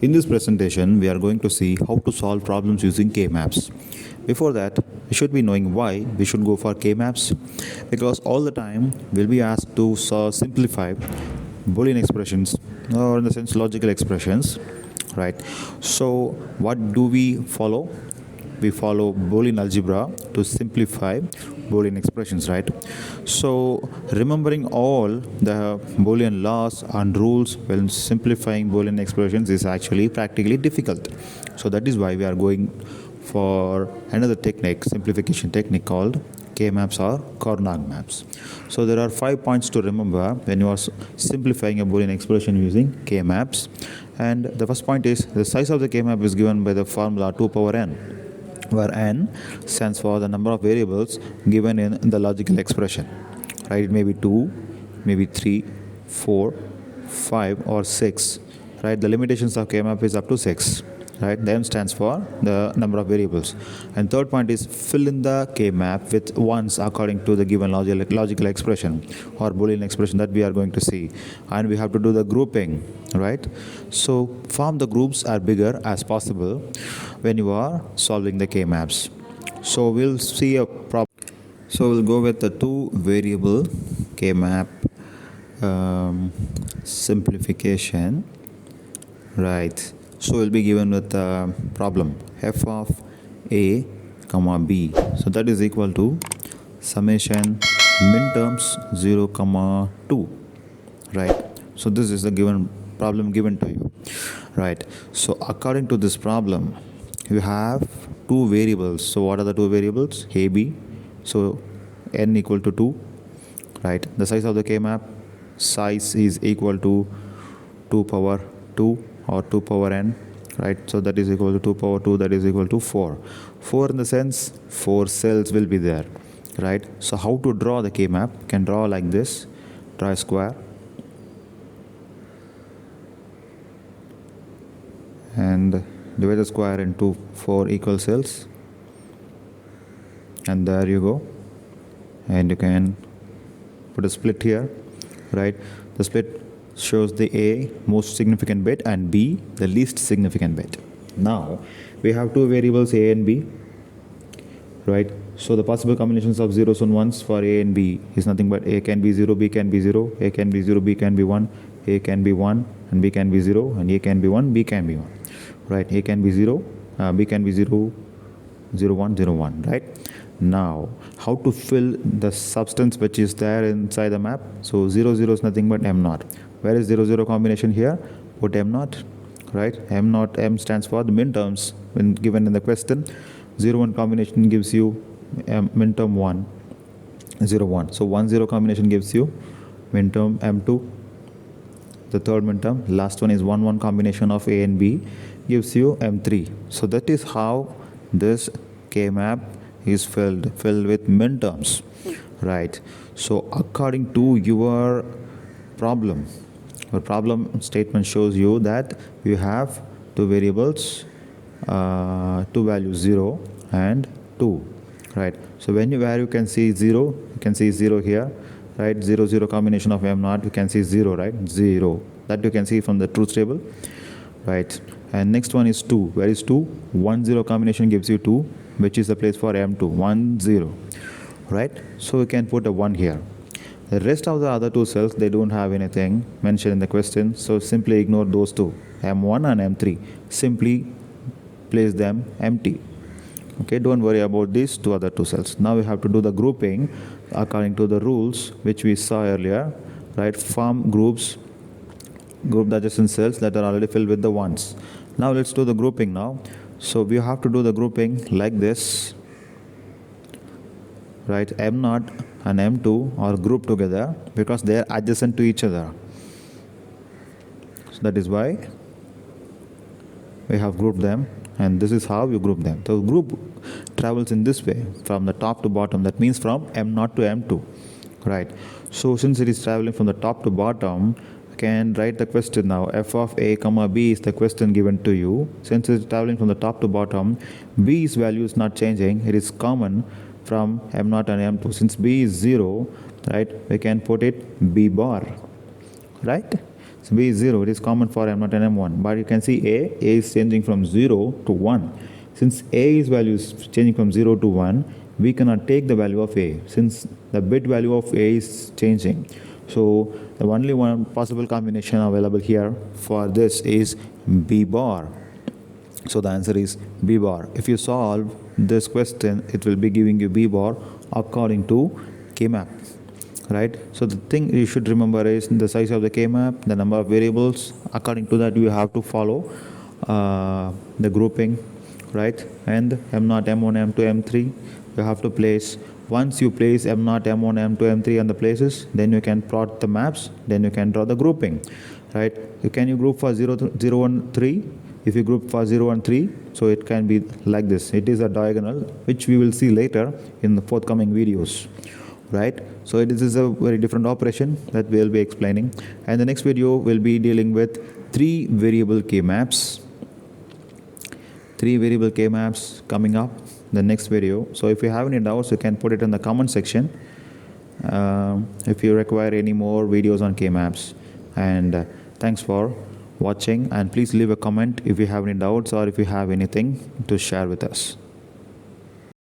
In this presentation, we are going to see how to solve problems using K-maps. Before that, we should be knowing why we should go for K-maps, because all the time we'll be asked to simplify Boolean expressions, or in the sense logical expressions, right? So what do we follow? We follow Boolean algebra to simplify Boolean expressions, right? So remembering all the Boolean laws and rules when simplifying Boolean expressions is actually practically difficult. So that is why we are going for another technique, simplification technique called K-maps or Karnaugh maps. So there are 5 points to remember when you are simplifying a Boolean expression using K-maps. And the first point is the size of the K-map is given by the formula 2 power n, where n stands for the number of variables given in the logical expression, right? It may be 2, maybe 3, 4, 5 or 6, right? The limitations of K-map is up to 6, right? The n stands for the number of variables. And third point is fill in the K-map with ones according to the given logical expression or Boolean expression that we are going to see. And we have to do the grouping, right? So form the groups as bigger as possible when you are solving the K-maps. So we'll see a problem. So we'll go with the two variable K-map simplification, right? So we'll be given with the problem f of a comma b. So that is equal to summation minterms 0 comma 2, right? So this is the given problem given to you, right? So according to this problem, you have two variables. So what are the two variables? A, b. So n equal to 2, right? The size of the K-map, size is equal to 2 power 2 or 2 power n, right? So that is equal to 2 power 2, that is equal to 4. 4 in the sense 4 cells will be there, right? So how to draw the K-map? Can draw like this. Draw a square and divide the square into 4 equal cells, and there you go. And you can put a split here, right? The split shows the A most significant bit and B the least significant bit. Now we have two variables A and B, right? So the possible combinations of zeros and ones for A and B is nothing but A can be 0, B can be 0, A can be 0, B can be 1, A can be 1 and B can be 0, and A can be 1, B can be 1, right? A can be 0, B can be 0, 0, 1, 0, 1, right? Now how to fill the substance which is there inside the map? So 0, 0 is nothing but m naught. Where is 0, 0 combination here? Put m naught, right? M naught, m stands for the minterms when given in the question. 0, 1 combination gives you minterm 1, 0, 1. So 1, 0 combination gives you minterm m2. The third minterm, last one is 1, 1 combination of A and B gives you m3. So that is how this K-map is filled with minterms, right? So according to your problem statement shows you that you have two variables, two values 0 and 2, right? So where you can see 0, you can see 0 here, right? 0, 0 combination of m naught, you can see 0, right? 0, that you can see from the truth table, right? And next one is 2. Where is 2? 1, 0 combination gives you 2, which is the place for m2, 1, 0, right? So you can put a 1 here. The rest of the other two cells, they don't have anything mentioned in the question, so simply ignore those two, m1 and m3. Simply place them empty. Okay, don't worry about these two other two cells. Now we have to do the grouping according to the rules which we saw earlier, right? Form groups, group the adjacent cells that are already filled with the ones. Now let's do the grouping now. So we have to do the grouping like this, right? m0 and m2 are grouped together because they are adjacent to each other. So that is why we have grouped them, and this is how you group them. The group travels in this way from the top to bottom. That means from m0 to m2, right? So since it is traveling from the top to bottom, can write the question now. F of a comma b is the question given to you. Since it's traveling from the top to bottom, b's value is not changing. It is common from m0 and m2. Since b is 0, right, we can put it b bar, right? So B is 0. It is common for M0 and M1. But you can see A is changing from 0 to 1. Since A's value is changing from 0 to 1, we cannot take the value of A since the bit value of A is changing. So the only one possible combination available here for this is B bar. So the answer is B bar. If you solve this question, it will be giving you B bar according to K-map. Right? So the thing you should remember is the size of the K-map, the number of variables. According to that, you have to follow the grouping, right? And M0, M1, M2, M3, you have to place. Once you place M0, M1, M2, M3 on the places, then you can plot the maps, then you can draw the grouping, right? Can you group for 0, 1, 3? If you group for 0 and 3, so it can be like this. It is a diagonal, which we will see later in the forthcoming videos, right? So this is a very different operation that we'll be explaining. And the next video will be dealing with 3 variable K-maps. 3 variable K-maps coming up the next video. So if you have any doubts, you can put it in the comment section if you require any more videos on K-maps. And thanks for watching, and please leave a comment if you have any doubts or if you have anything to share with us.